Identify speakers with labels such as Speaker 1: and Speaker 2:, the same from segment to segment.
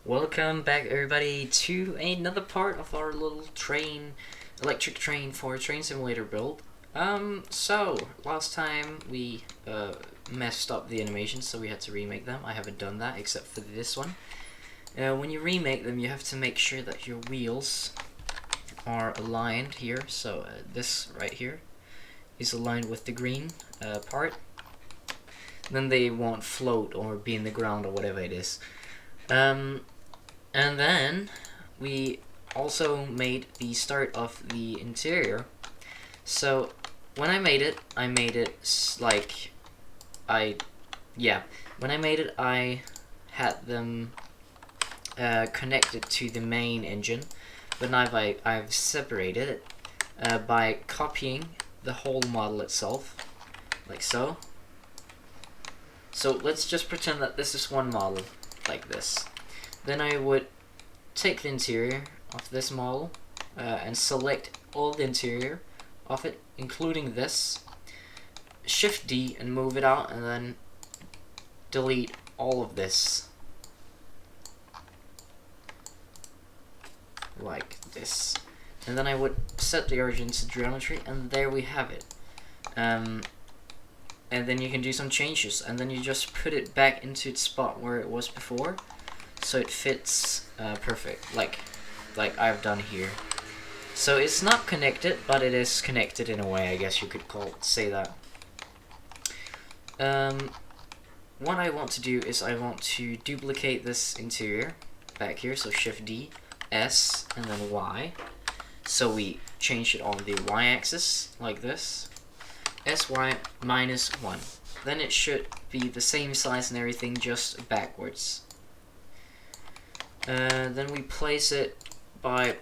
Speaker 1: Welcome back everybody to another part of our little electric train for train simulator build. So last time we messed up the animations, so we had to remake them. I haven't done that except for this one. When you remake them, you have to make sure that your wheels are aligned here. So this right here is aligned with the green part. Then they won't float or be in the ground or whatever it is. And then we also made the start of the interior. So when I made it like when I made it, I had them connected to the main engine, but now I've separated it by copying the whole model itself, like so. So let's just pretend that this is one model, like this. Then I would take the interior of this model and select all the interior of it, including this. Shift D and move it out, and then delete all of this, like this. And then I would set the origin to geometry, and there we have it. And then you can do some changes, and then you just put it back into its spot where it was before, so it fits perfect, like I've done here. So it's not connected, but it is connected in a way, I guess you could say that. What I want to do is I want to duplicate this interior back here, so Shift D, S, and then Y. So we change it on the Y-axis, like this. SY minus 1. Then it should be the same size and everything, just backwards. Then we place it by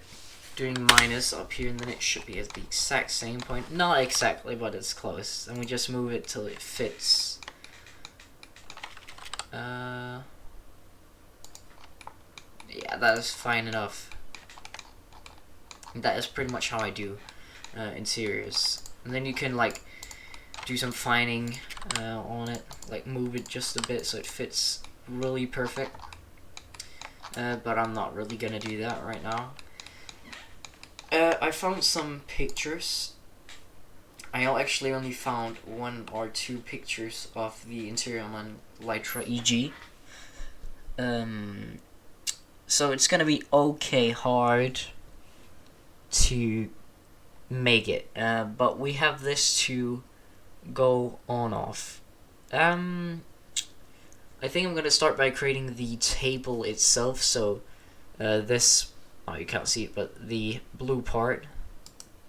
Speaker 1: doing minus up here, and then it should be at the exact same point. Not exactly, but it's close. And we just move it till it fits. Yeah, that is fine enough. That is pretty much how I do interiors. And then you can like do some fining on it, like move it just a bit so it fits really perfect. But I'm not really gonna do that right now. I found some pictures. I actually only found 1 or 2 pictures of the interior on Lytra EG. So it's gonna be okay hard to make it, but we have this to go on off. I think I'm gonna start by creating the table itself. So this, oh, you can't see it, but the blue part,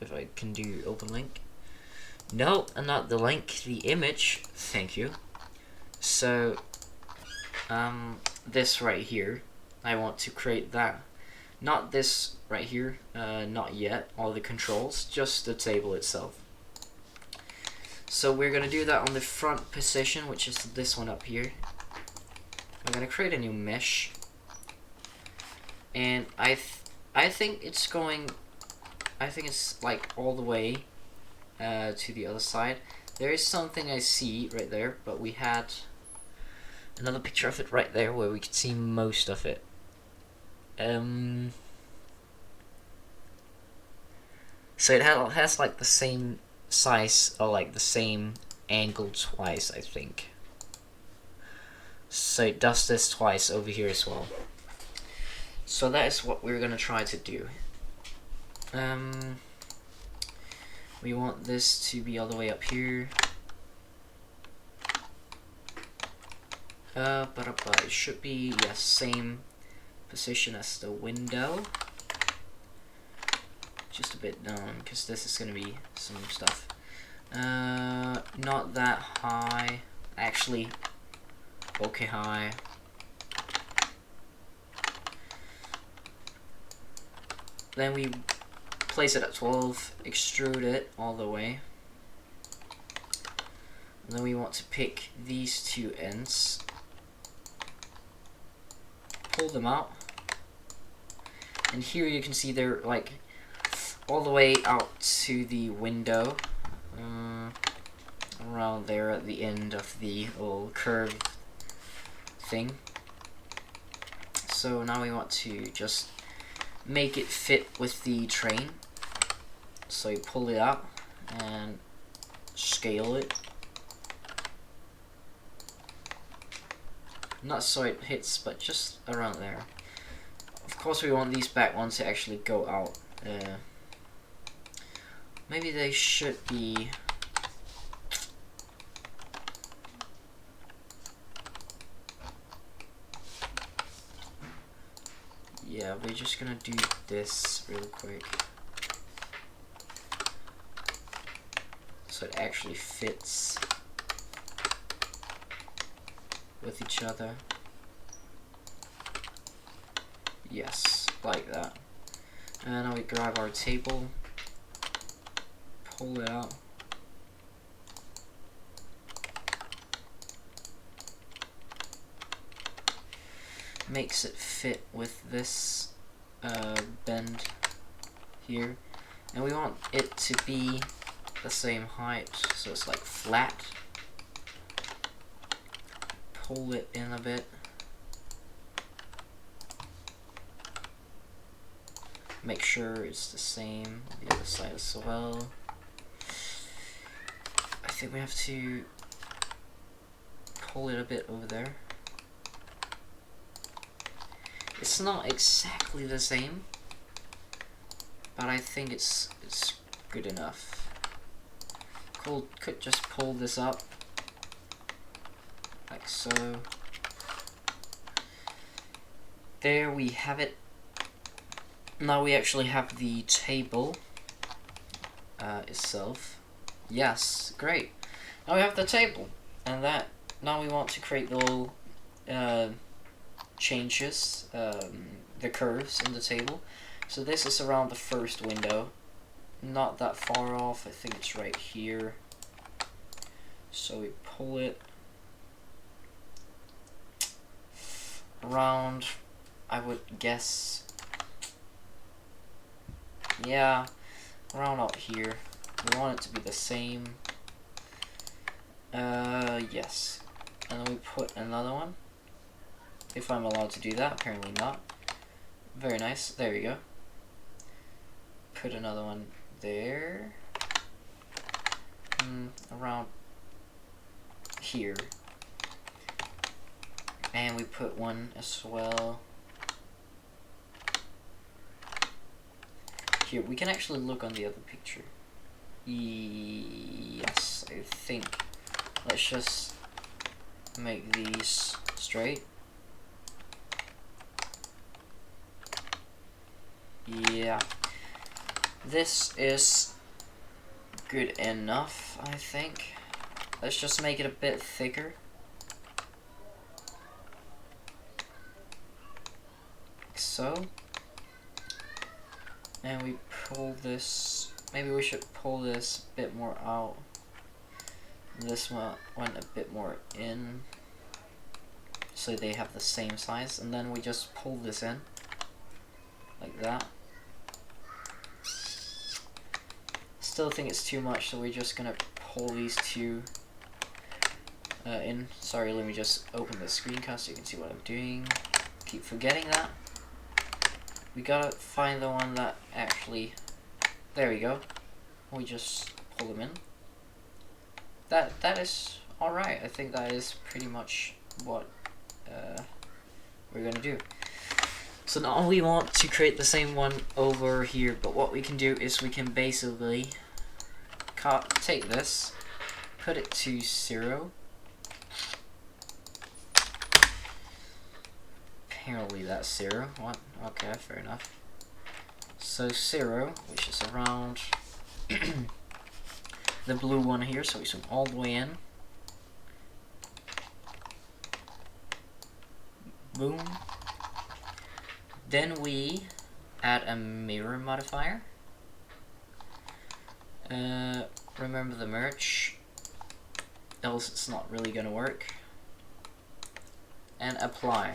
Speaker 1: if I can do open link. No, not the link, the image, thank you. So this right here, I want to create that. Not this right here, not yet, all the controls, just the table itself. So we're gonna do that on the front position, which is this one up here. I'm gonna create a new mesh, and I think it's going. I think it's like all the way to the other side. There is something I see right there, but we had another picture of it right there where we could see most of it. So it has like the same size, or like the same angle twice, I think. So it does this twice over here as well. So that is what we're gonna try to do. We want this to be all the way up here. But it should be, yes, same position as the window. Just a bit down, because this is gonna be some stuff. Not that high. Actually, okay high. Then we place it at 12, extrude it all the way. And then we want to pick these 2 ends, pull them out, and here you can see they're like all the way out to the window, around there at the end of the little curved thing. So now we want to just make it fit with the train. So you pull it out and scale it. Not so it hits, but just around there. Of course we want these back ones to actually go out. Maybe they should be... Yeah, we're just gonna do this real quick. So it actually fits with each other. Yes, like that. And now we grab our table, pull it out. Makes it fit with this bend here. And we want it to be the same height, so it's like flat. Pull it in a bit. Make sure it's the same on the other side as well. I think we have to pull it a bit over there. It's not exactly the same, but I think it's good enough. Could just pull this up like so. There we have it. Now we actually have the table itself. Yes, great. Now we have the table, and that now we want to create the little changes, the curves in the table. So this is around the first window, not that far off. I think it's right here. So we pull it around, I would guess, yeah, around out here. We want it to be the same. Yes. And then we put another one. If I'm allowed to do that, apparently not. Very nice. There we go. Put another one there. Around here. And we put one as well here. We can actually look on the other picture. Yes, I think. Let's just make these straight. Yeah. This is good enough, I think. Let's just make it a bit thicker. Like so. And we pull this, maybe we should pull this a bit more out. This one went a bit more in, so they have the same size, and then we just pull this in, like that. Still think it's too much, so we're just gonna pull these two in. Sorry, let me just open the screencast so you can see what I'm doing. Keep forgetting that. We gotta find the one that actually, there we go. We just pull them in. That is alright. I think that is pretty much what we're gonna do. So now we want to create the same one over here, but what we can do is we can basically take this, put it to 0. Apparently that's 0. What? Okay, fair enough. So 0, which is around the blue one here, so we zoom all the way in. Boom. Then we add a mirror modifier. Remember the merge, else it's not really gonna work. And apply.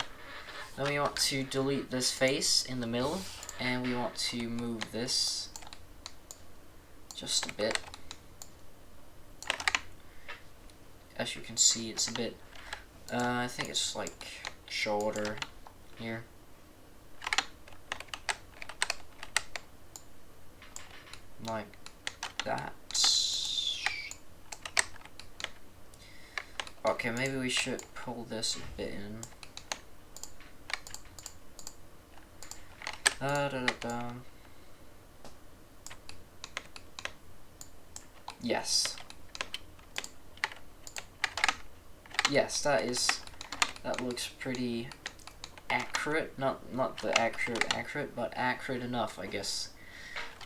Speaker 1: Then we want to delete this face in the middle, and we want to move this just a bit. As you can see, it's a bit, I think it's like shorter here. Okay, maybe we should pull this a bit in. Yes. Yes, that looks pretty accurate. Not the accurate, but accurate enough, I guess.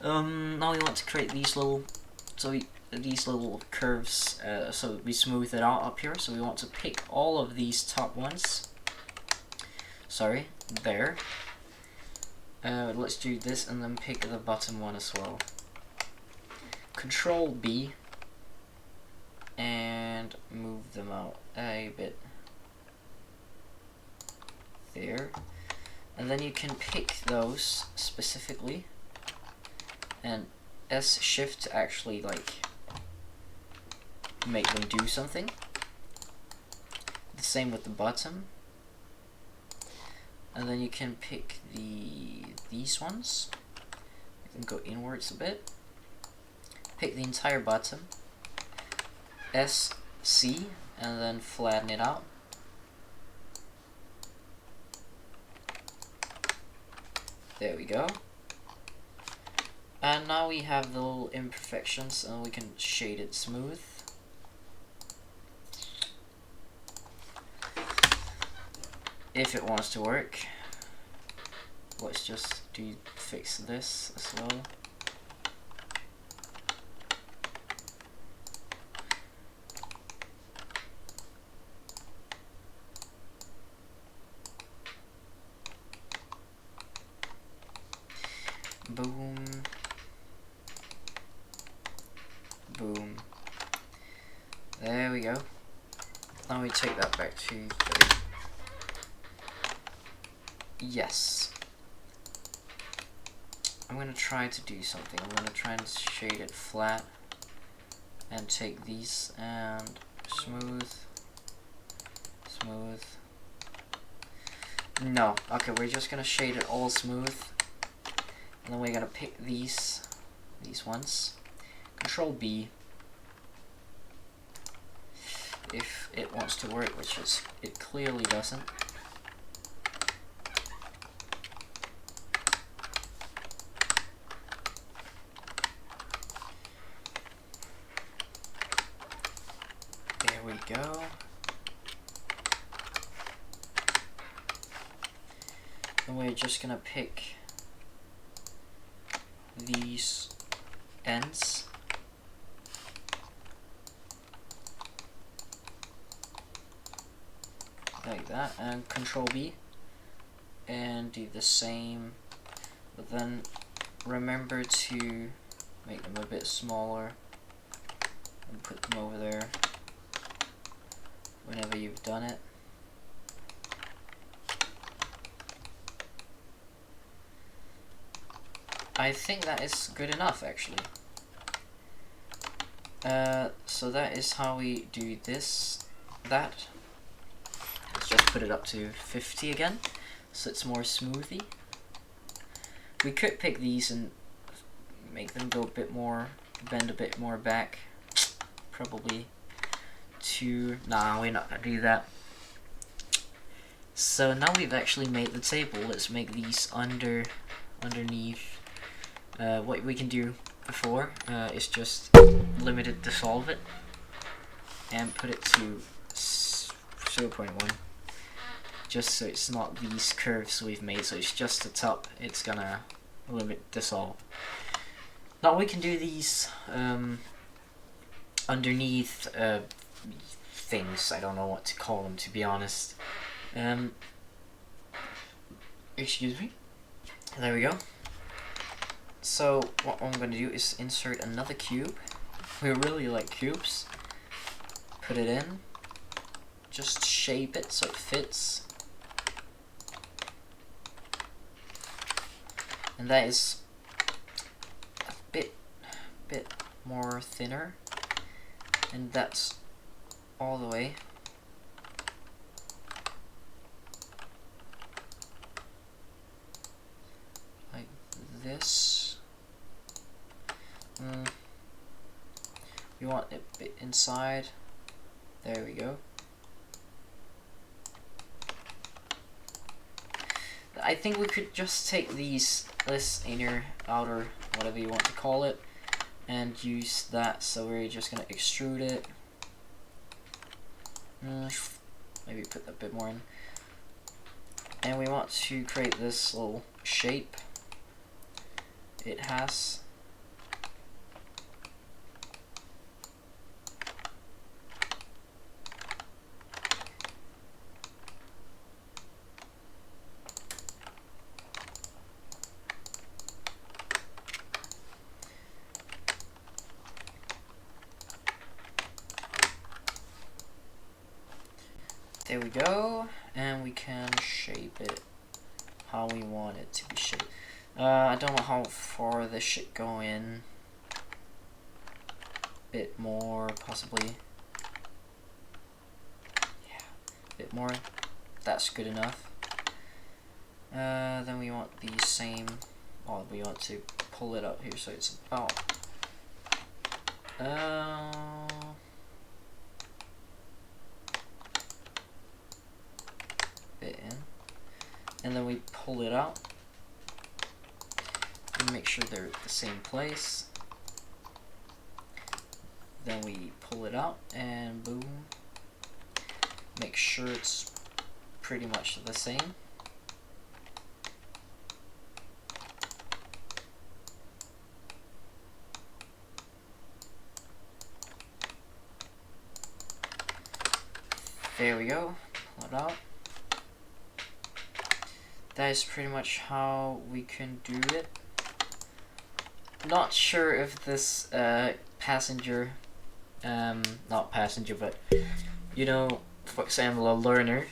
Speaker 1: Now we want to create these little, these little curves, so we smooth it out up here. So we want to pick all of these top ones. Sorry, there. Let's do this and then pick the bottom one as well. Control B and move them out a bit. There. And then you can pick those specifically and S shift to actually like make them do something. The same with the bottom. And then you can pick these ones. You can go inwards a bit. Pick the entire bottom. S, C, and then flatten it out. There we go. And now we have the little imperfections, and we can shade it smooth. If it wants to work. Let's just fix this as well. Boom. Boom. There we go. Now we take that back to 30. Yes. I'm gonna try to do something. I'm gonna try and shade it flat and take these and smooth. Smooth. No. Okay, we're just gonna shade it all smooth. And then we're gonna pick these ones. Control B. If it wants to work, which it clearly doesn't. There we go. And we're just gonna pick these ends. Like that, and Control B, and do the same, but then remember to make them a bit smaller and put them over there whenever you've done it. I think that is good enough, actually. So that is how we do that. Let's just put it up to 50 again, so it's more smoothy. We could pick these and make them go a bit more, bend a bit more back. Probably nah, we're not gonna do that. So now we've actually made the table, let's make these underneath. What we can do before is just limited dissolve it and put it to 0.1, just so it's not these curves we've made, so it's just the top, it's gonna limit dissolve. Now we can do these underneath things, I don't know what to call them, to be honest. Excuse me. There we go. So what I'm going to do is insert another cube. We really like cubes. Put it in. Just shape it so it fits. And that is a bit more thinner. And that's all the way. Like this. We want it a bit inside. There we go. I think we could just take this inner, outer, whatever you want to call it, and use that. So we're just gonna extrude it. Maybe put a bit more in. And we want to create this little shape it has. There we go, and we can shape it how we want it to be shaped. I don't know how far this should go in. Bit more, possibly. Yeah, bit more. That's good enough. Then we want the same. Oh, we want to pull it up here so it's about. Bit in, and then we pull it out and make sure they're at the same place. Then we pull it out and boom, make sure it's pretty much the same. There we go, pull it out. That is pretty much how we can do it. Not sure if this passenger, not passenger, but you know, for example, a learner,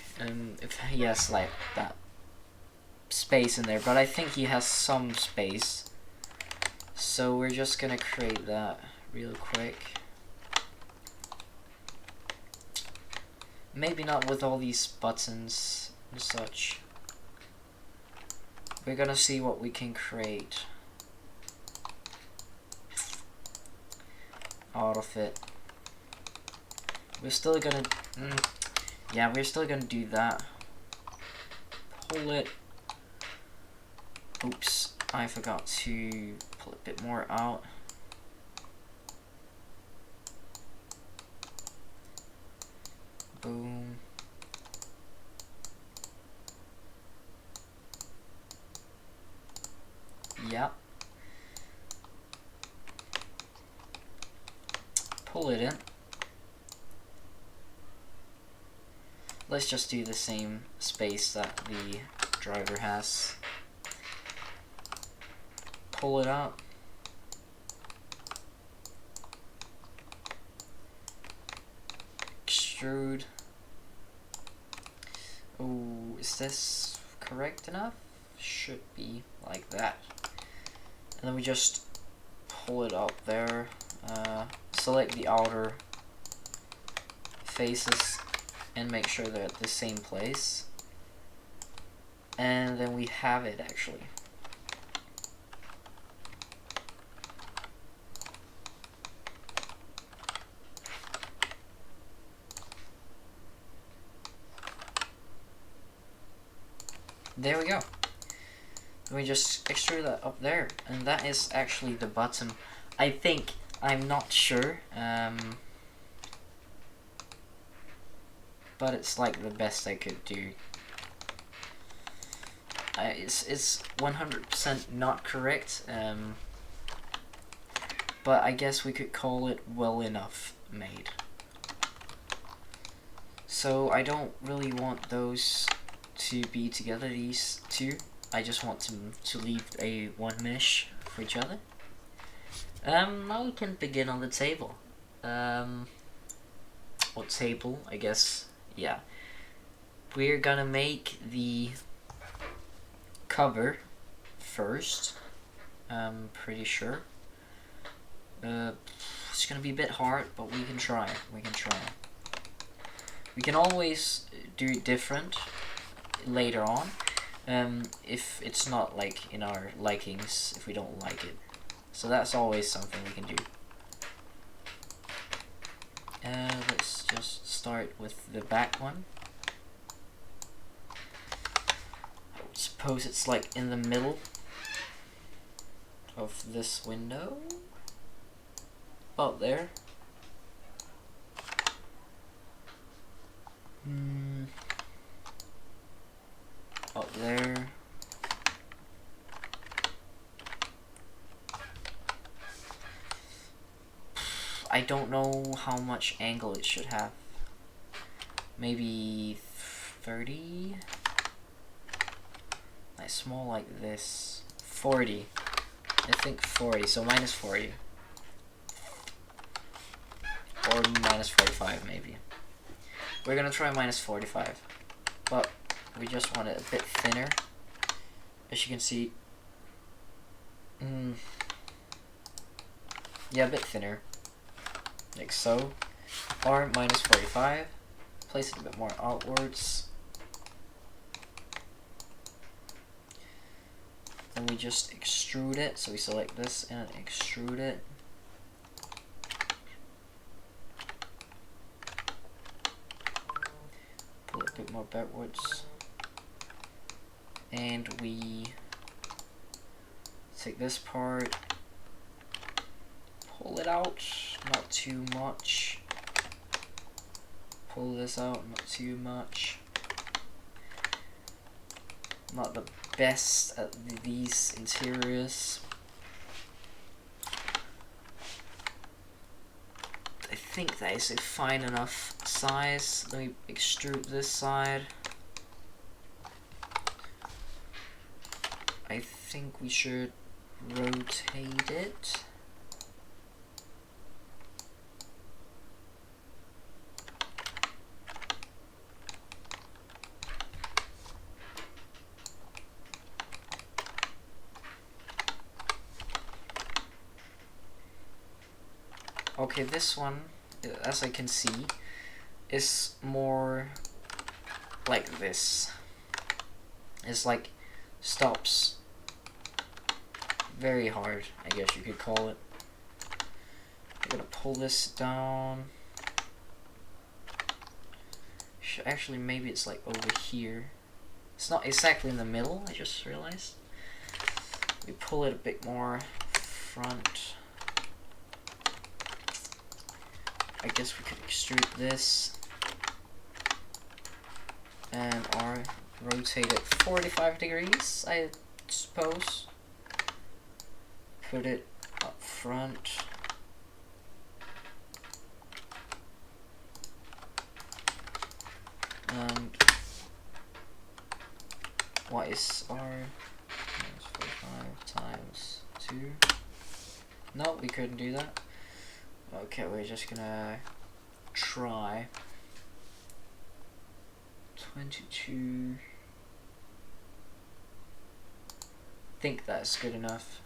Speaker 1: if he has like that space in there, but I think he has some space. So we're just gonna create that real quick. Maybe not with all these buttons and such. We're gonna see what we can create out of it. We're still gonna, yeah, we're still gonna do that. Pull it. Oops, I forgot to pull a bit more out. Boom. Yep. Pull it in. Let's just do the same space that the driver has. Pull it out. Extrude. Oh, is this correct enough? Should be like that. And then we just pull it up there. Select the outer faces and make sure they're at the same place. And then we have it actually. There we go. We just extrude that up there, and that is actually the bottom. I think, I'm not sure, but it's like the best I could do. It's 100% not correct, but I guess we could call it well enough made. So I don't really want those to be together, these two. I just want them to leave a one mesh for each other. Now we can begin on the table. Or table, I guess. Yeah. We're gonna make the cover first. I'm pretty sure. It's gonna be a bit hard, but we can try. We can try. We can always do it different later on, if it's not like in our likings, if we don't like it. So that's always something we can do. Let's just start with the back one. Let's suppose it's like in the middle of this window. About there. Up there. I don't know how much angle it should have. Maybe 30? Like small like this. 40. I think 40, so minus 40. Or minus 45 maybe. We're gonna try minus 45. But we just want it a bit thinner. As you can see. Yeah, a bit thinner. Like so. Or minus 45. Place it a bit more outwards. Then we just extrude it. So we select this and extrude it. Pull it a bit more backwards. And we take this part, pull it out, not too much. Pull this out, not too much. Not the best at these interiors. I think that is a fine enough size. Let me extrude this side. I think we should rotate it. Okay, this one, as I can see, is more like this. It's like stops very hard, I guess you could call it. I'm gonna pull this down. Actually, maybe it's like over here. It's not exactly in the middle, I just realized. We pull it a bit more front. I guess we could extrude this and or rotate it 45 degrees, I suppose. Put it up front. And what is our minus 45 times 2? No, we couldn't do that. Okay, we're just gonna try 22. Think that's good enough.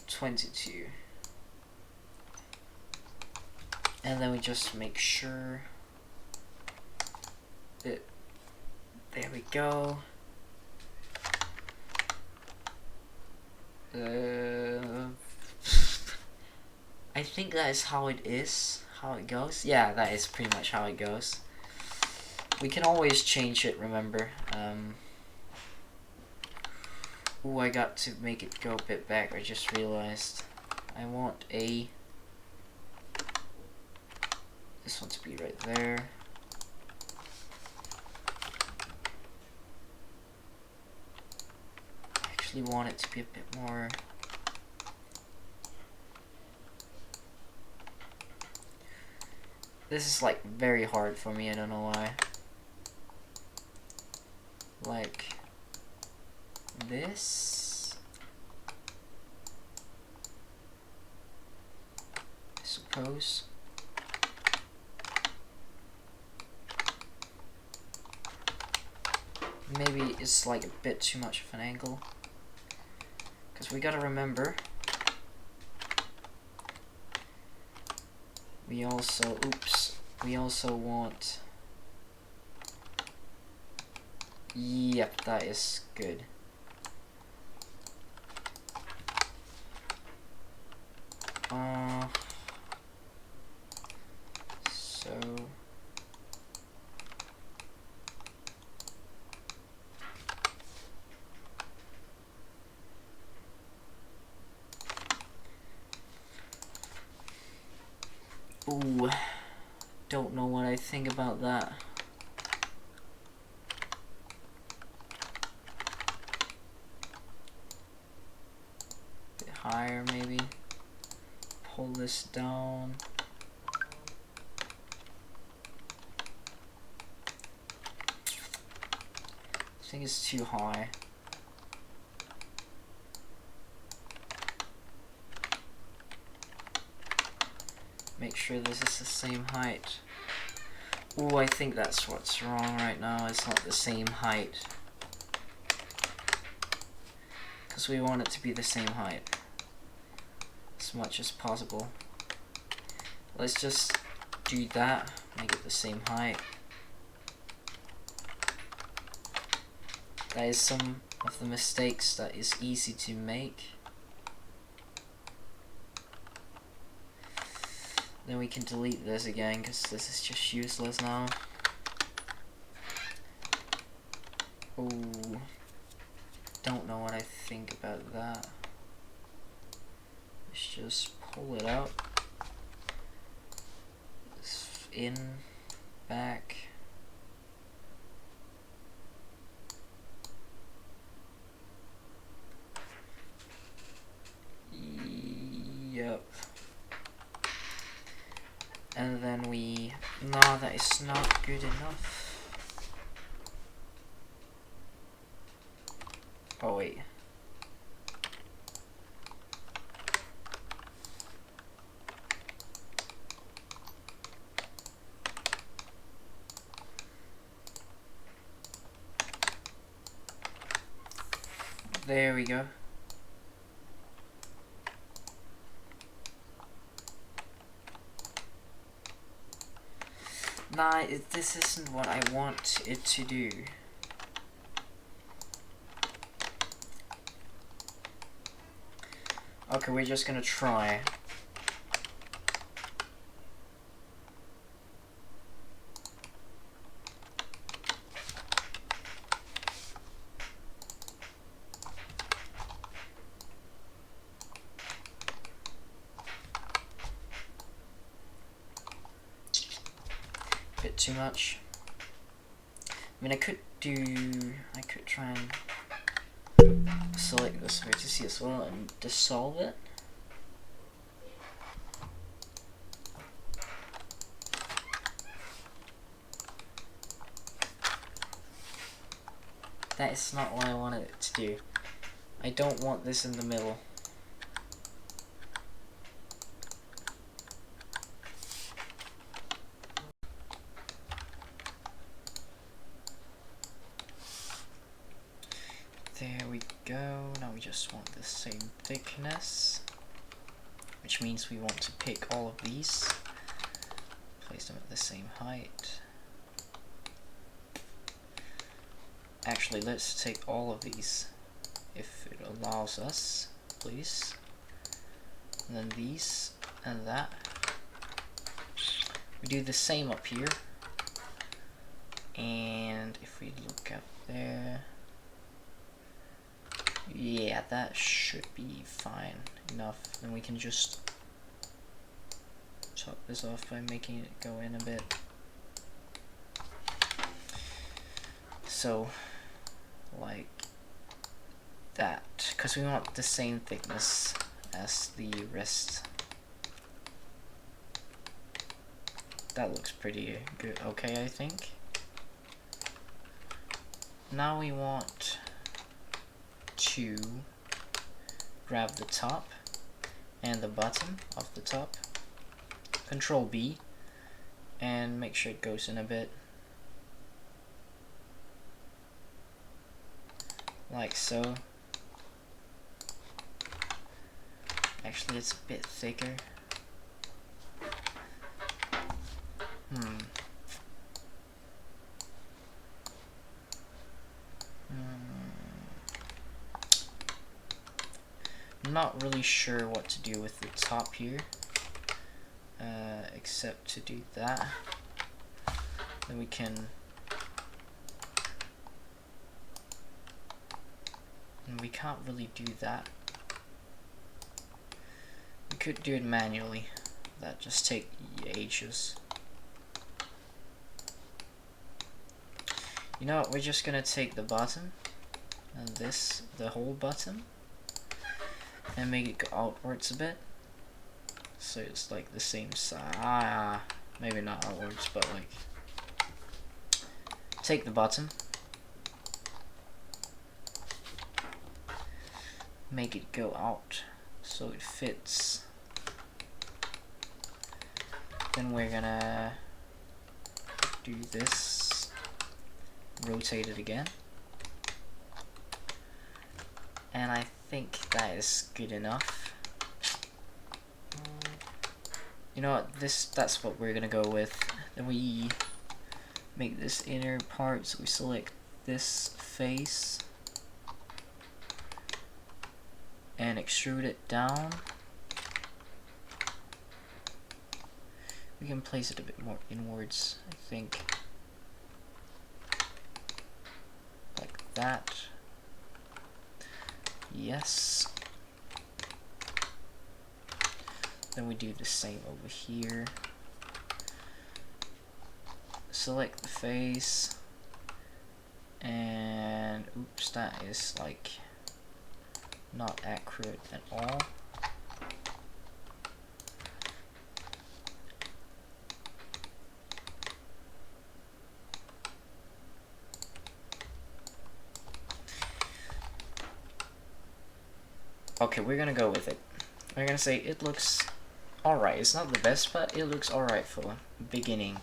Speaker 1: $22. And then we just make sure that there we go. I think that is how it is, how it goes. Yeah, that is pretty much how it goes. We can always change it, remember. Ooh, I got to make it go a bit back, I just realized. I want this one to be right there. I actually want it to be a bit more. This is like very hard for me, I don't know why. Like this, I suppose. Maybe it's like a bit too much of an angle, because we gotta remember we also want, yep, that is good. Ooh, don't know what I think about that. Bit higher maybe. Pull this down. I think it's too high. Make sure this is the same height. Oh, I think that's what's wrong right now. It's not the same height. Because we want it to be the same height as much as possible. Let's just do that, make it the same height. That is some of the mistakes that is easy to make. Then we can delete this again because this is just useless now. Ooh, don't know what I think about that. Let's just pull it out. In, back. Yep. And then no, that is not good enough. Oh wait. There we go. Nah, this isn't what I want it to do. Okay, we're just gonna try. Bit too much. I mean, I could try and select this vertex as well and dissolve it. That is not what I wanted it to do. I don't want this in the middle. There we go. Now we just want the same thickness, which means we want to pick all of these, place them at the same height. Actually, let's take all of these, if it allows us, please. And then these and that. We do the same up here. And if we look up there, yeah, that should be fine enough. Then we can just top this off by making it go in a bit. So, like that, because we want the same thickness as the rest. That looks pretty good. Okay, I think. Now we want to grab the top and the bottom of the top, Control B, and make sure it goes in a bit, like so. Actually, it's a bit thicker. I'm not really sure what to do with the top here, except to do that. Then we can, and we can't really do that. We could do it manually. That just take H's. You know what, we're just gonna take the bottom and this, the whole bottom, and make it go outwards a bit. So it's like the same size. Maybe not outwards, but like, take the bottom, make it go out so it fits. Then we're gonna do this, rotate it again, and I think that is good enough. You know what, that's what we're gonna go with. Then we make this inner part, so we select this face and extrude it down. We can place it a bit more inwards, I think. Like that. Yes. Then we do the same over here. Select the face. And oops, that is like not accurate at all. Okay, we're gonna go with it. We're gonna say it looks alright. It's not the best, but it looks alright for beginning.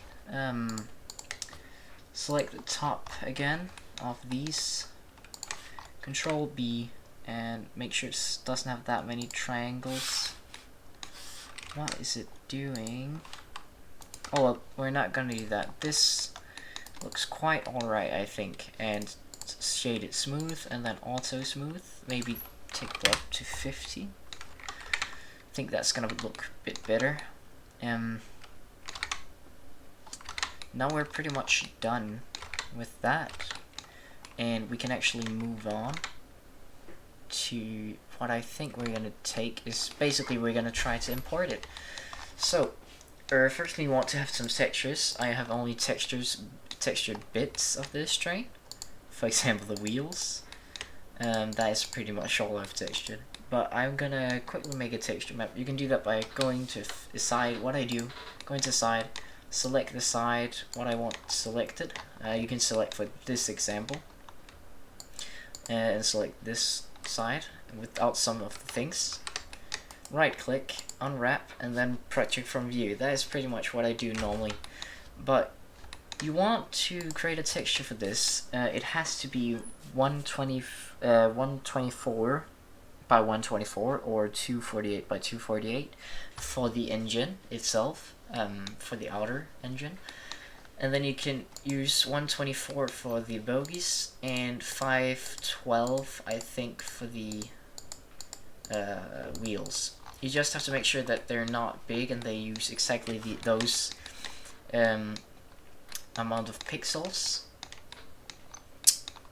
Speaker 1: Select the top again of these. Control B and make sure it doesn't have that many triangles. What is it doing? Oh well, we're not gonna do that. This looks quite alright, I think. And shade it smooth and then auto smooth. Maybe take that up to 50. I think that's gonna look a bit better. Now we're pretty much done with that, and we can actually move on to what I think we're gonna take is basically we're gonna try to import it. So firstly we want to have some textures. I have only textured bits of this train, for example the wheels. That is pretty much all I've textured. But I'm gonna quickly make a texture map. You can do that by going to side, what I do, going to side, select the side, what I want selected. You can select for this example. And select this side without some of the things. Right click, unwrap, and then project from view. That is pretty much what I do normally. But you want to create a texture for this. It has to be 124 by 124 or 248 by 248 for the engine itself, for the outer engine. And then you can use 124 for the bogies and 512 I think for the wheels. You just have to make sure that they're not big and they use exactly those amount of pixels.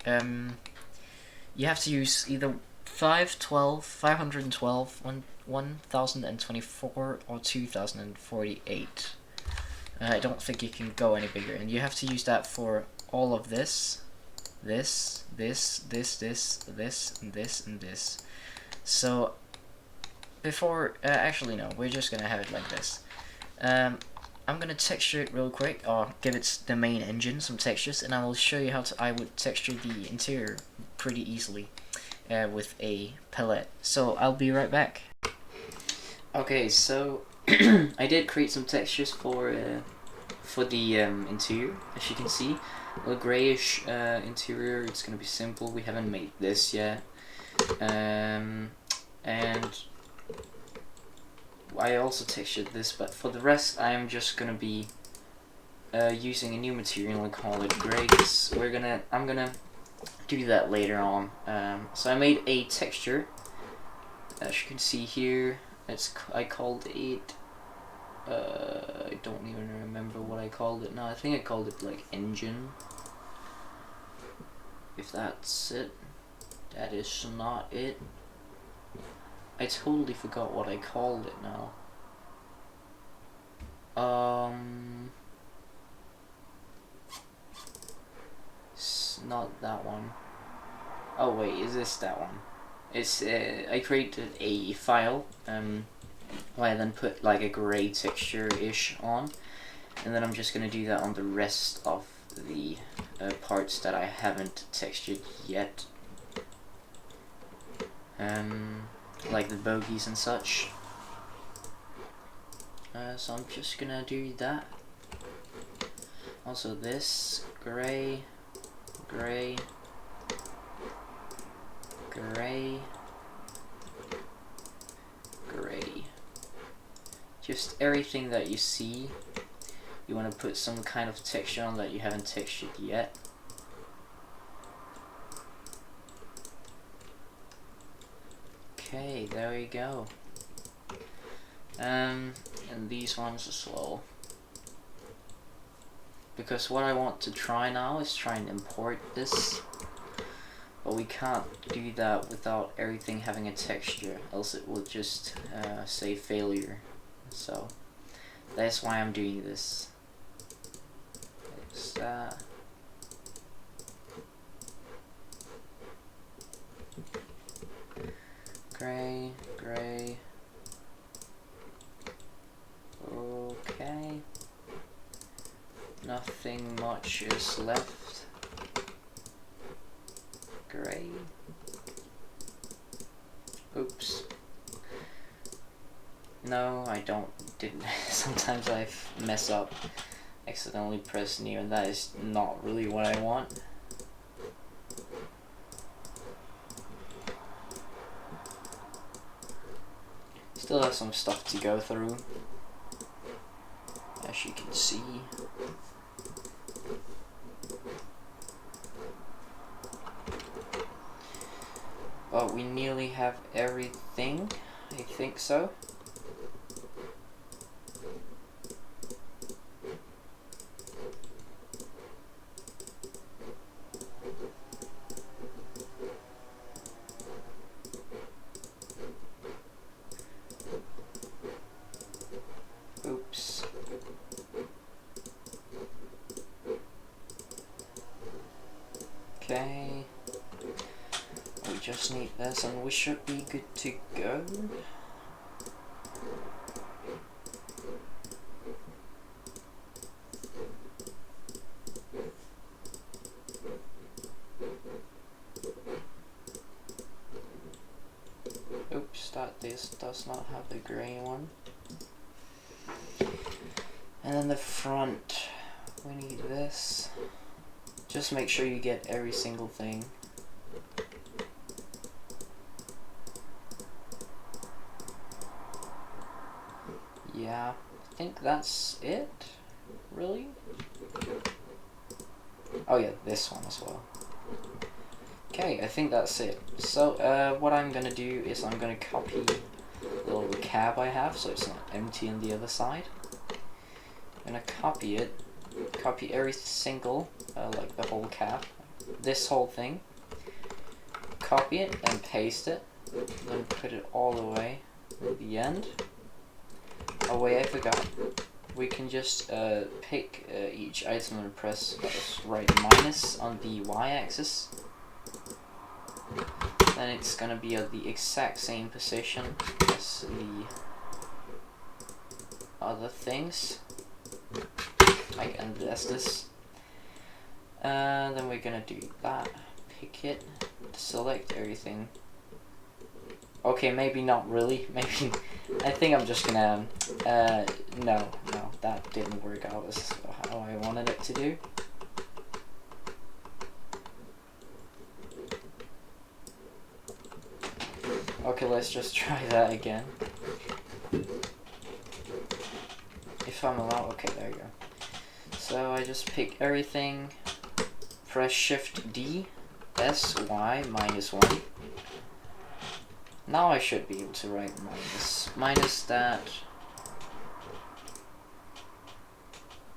Speaker 1: You have to use either 512, 512, 1024, or 2048. I don't think you can go any bigger, and you have to use that for all of this, this, and this. So before, actually no, we're just gonna have it like this. I'm gonna texture it real quick, or give it the main engine some textures, and I will show you how I would texture the interior pretty easily with a palette. So I'll be right back. Okay, so I did create some textures for the interior. As you can see, a grayish interior. It's gonna be simple. We haven't made this yet, and I also textured this, but for the rest I am just gonna be using a new material and call it gray. I'm gonna do that later on. So I made a texture, as you can see here. I called it I don't even remember what I called it now. I think I called it like engine. If that's it. That is not it. I totally forgot what I called it now. not that one. Oh wait, is this that one? It's I created a file where I then put like a gray texture-ish on, and then I'm just gonna do that on the rest of the parts that I haven't textured yet, like the bogies and such. So I'm just gonna do that. Also this gray, gray, gray, gray. Just everything that you see, you want to put some kind of texture on that you haven't textured yet. Okay, there we go. And these ones as well. Because what I want to try now is try and import this. But we can't do that without everything having a texture, else it will just say failure. So that's why I'm doing this. It's that. Gray, gray. Okay. Nothing much is left. Gray. Oops. No, I didn't. Sometimes I mess up, accidentally press new, and that is not really what I want. Still have some stuff to go through, as you can see. But we nearly have everything, I think so. Oops. Okay. We just need this and we should be good to go. Oops, this does not have the gray one. And then the front, we need this. Just make sure you get every single thing. Yeah, I think that's it, really? Oh yeah, this one as well. Okay, I think that's it. So what I'm gonna do is I'm gonna copy the little cab I have so it's not empty on the other side. I'm gonna copy it, copy every single, like the whole cab, this whole thing, copy it and paste it, then put it all the way at the end. Oh wait, I forgot. We can just pick each item and press right minus on the y-axis. Then it's gonna be at the exact same position as the other things. And that's this. Then we're gonna do that. Pick it, select everything. Okay, maybe not really. Maybe I think I'm just gonna. No, that didn't work out as how I wanted it to do. Okay, let's just try that again. If I'm allowed. Okay, there you go. So I just pick everything, press Shift D, S, Y, -1. Now I should be able to write minus that,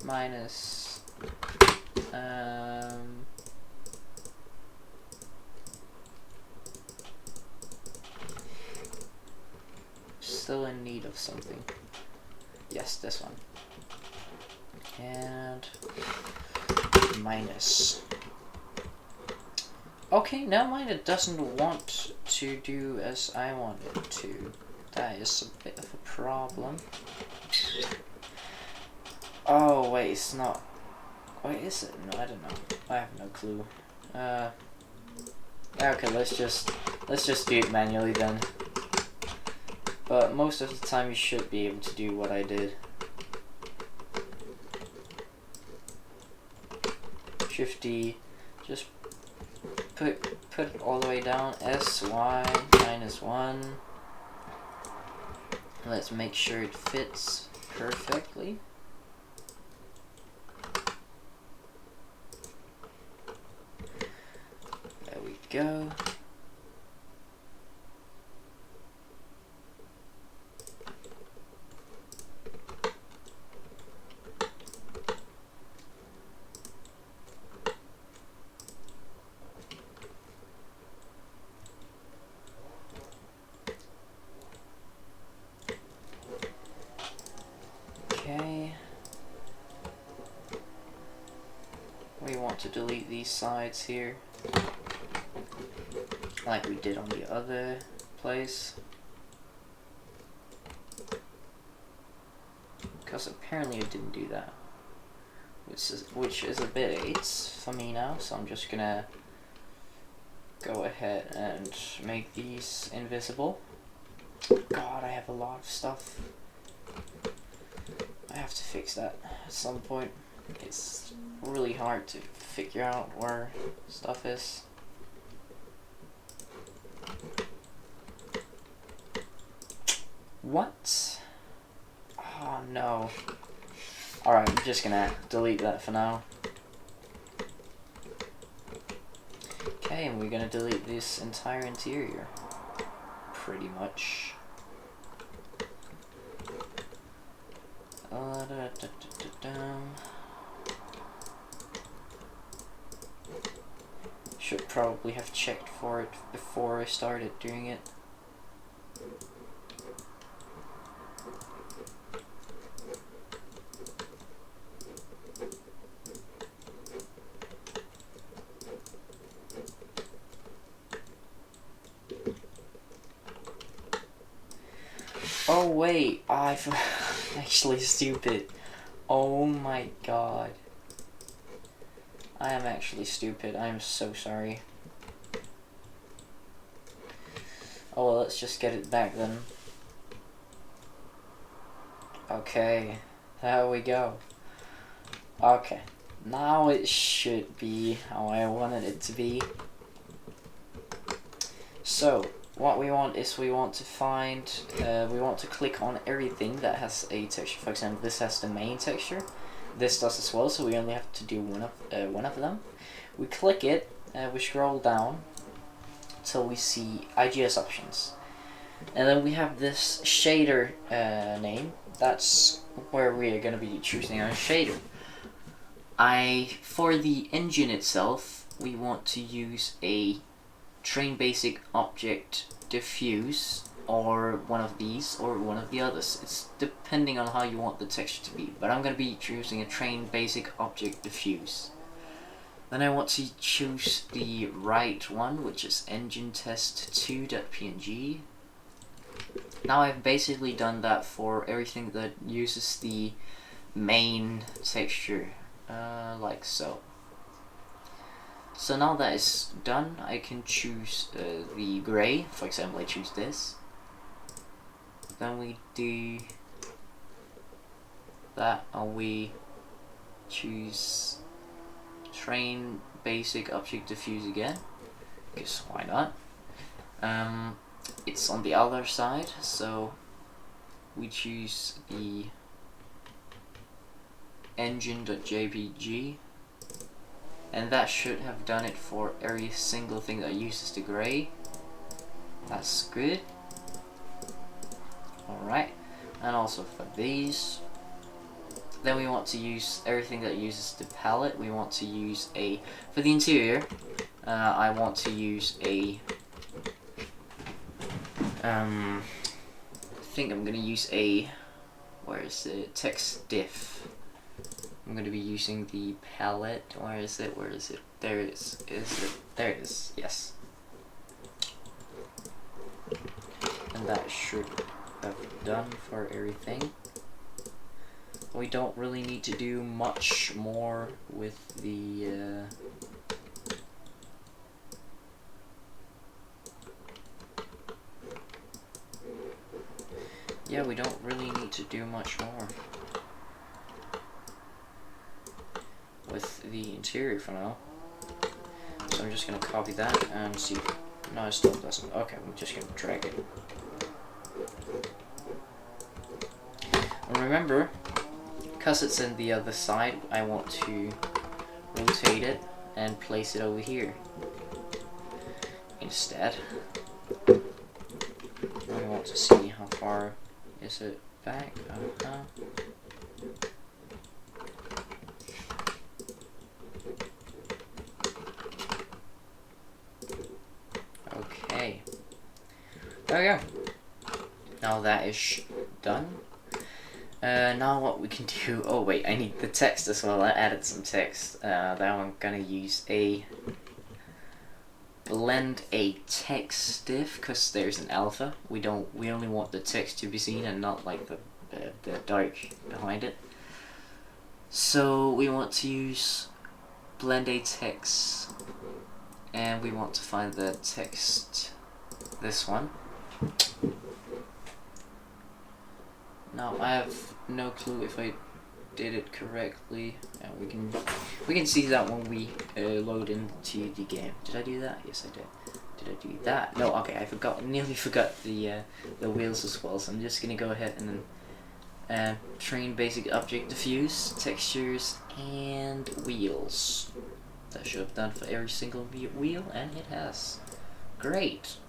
Speaker 1: minus, still in need of something. Yes, this one. And minus. Okay, never mind, it doesn't want to do as I want it to. That is a bit of a problem. Oh, wait, it's not. Wait, is it? No, I don't know. I have no clue. Okay, let's just do it manually then. But most of the time you should be able to do what I did. Shift-D, just put it all the way down. SY -1. Let's make sure it fits perfectly. There we go. Okay. We want to delete these sides here, like we did on the other place. Because apparently it didn't do that. Which is a bit aids for me now, so I'm just gonna go ahead and make these invisible. God, I have a lot of stuff. I have to fix that at some point. It's really hard to figure out where stuff is. What? Oh no. Alright, I'm just gonna delete that for now. Okay, and we're gonna delete this entire interior. Pretty much. Should probably have checked for it before I started doing it. Oh wait, I'm actually stupid. Oh my god. I am actually stupid. I am so sorry. Oh well, let's just get it back then. Okay, there we go. Okay, now it should be how I wanted it to be. So, what we want is we want to find, we want to click on everything that has a texture. For example, this has the main texture. This does as well, so we only have to do one of them. We click it, we scroll down till we see IGS options. And then we have this shader name. That's where we are going to be choosing our shader. For the engine itself, we want to use a train basic object diffuse, or one of these or one of the others. It's depending on how you want the texture to be, but I'm going to be choosing a train basic object diffuse. Then I want to choose the right one, which is engine test2.png. Now I've basically done that for everything that uses the main texture, like so. So now that is done, I can choose the gray. For example, I choose this. Then we do that, and we choose train basic object diffuse again, because why not? It's on the other side, so we choose the engine.jpg, and that should have done it for every single thing that uses the gray. That's good. Alright, and also for these. Then we want to use everything that uses the palette. We want to use for the interior, I want to use I think I'm going to use where is it, text diff. I'm going to be using the palette, where is it, There it is. There it is. Yes. And that should have done for everything. We don't really need to do much more with the yeah, we don't really need to do much more with the interior for now. So I'm just gonna copy that and see. No, it still doesn't. Okay, I'm just gonna drag it. And remember, because it's in the other side, I want to rotate it and place it over here instead. I want to see how far is it back. Okay. There we go. Now that is done. Now what we can do, oh wait, I need the text as well. I added some text that I'm gonna use a blend a text diff because there's an alpha. We only want the text to be seen and not like the dark behind it. So we want to use blend a text, and we want to find the text, this one. Now I have no clue if I did it correctly. Yeah, we can see that when we load into the game. Did I do that? Yes, I did. Did I do that? No. Okay, I forgot. Nearly forgot the wheels as well. So I'm just gonna go ahead and then train basic object diffuse, textures, and wheels. That should have done for every single wheel, and it has. Great.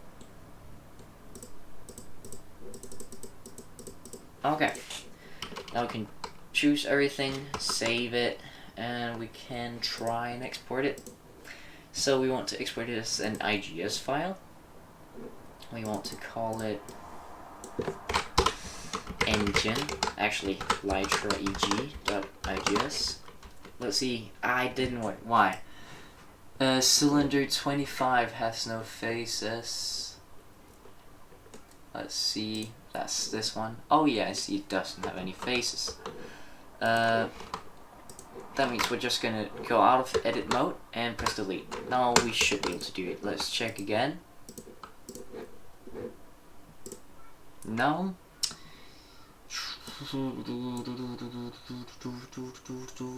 Speaker 1: Okay, now we can choose everything, save it, and we can try and export it. So we want to export it as an IGS file. We want to call it engine, actually lytraeg.igs. Let's see, I didn't work. Why? Cylinder 25 has no faces. Let's see. That's this one. Oh yeah, I see it doesn't have any faces. That means we're just gonna go out of edit mode and press delete. Now we should be able to do it. Let's check again. No.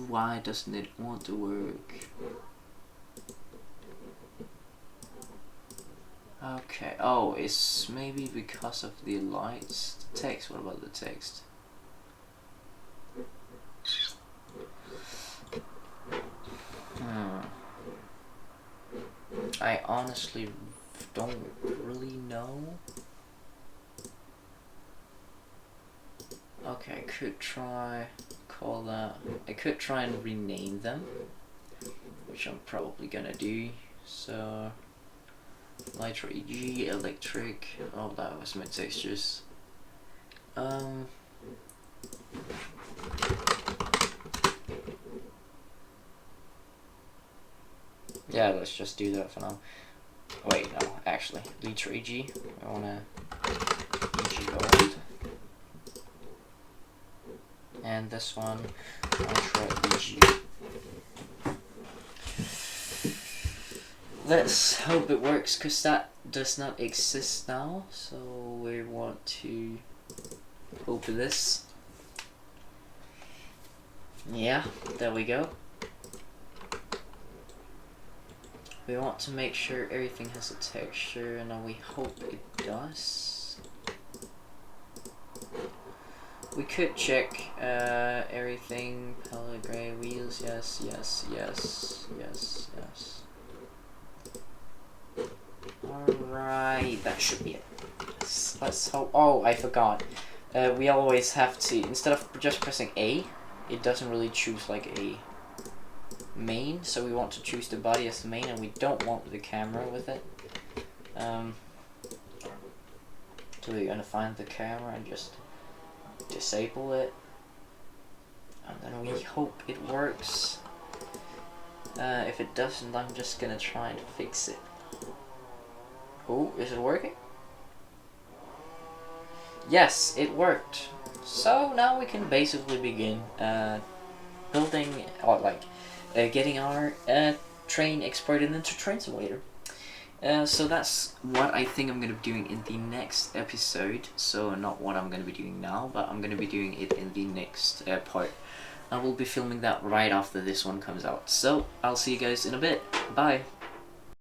Speaker 1: Why doesn't it want to work? Okay, oh, it's maybe because of the lights. The text, what about the text? I honestly don't really know. Okay, I could try, call that, I could try and rename them, which I'm probably gonna do, so... lytraeg, electric, oh that was my textures. Yeah, let's just do that for now. Wait, no, actually, lytraeg, I wanna EG old. And this one, lytraeg. Let's hope it works, because that does not exist now, so we want to open this. Yeah, there we go. We want to make sure everything has a texture, and we hope it does. We could check everything, palette gray, wheels, yes, yes, yes, yes, yes. Alright, that should be it. Let's hope. Oh, I forgot. We always have to, instead of just pressing A, it doesn't really choose like a main, so we want to choose the body as the main, and we don't want the camera with it. So we're gonna find the camera and just disable it, and then we hope it works. If it doesn't, I'm just gonna try to fix it. Oh, is it working? Yes, it worked. So now we can basically begin building, or like getting our train exported into Train Simulator. So that's what I think I'm going to be doing in the next episode. So not what I'm going to be doing now, but I'm going to be doing it in the next part. I will be filming that right after this one comes out. So I'll see you guys in a bit. Bye!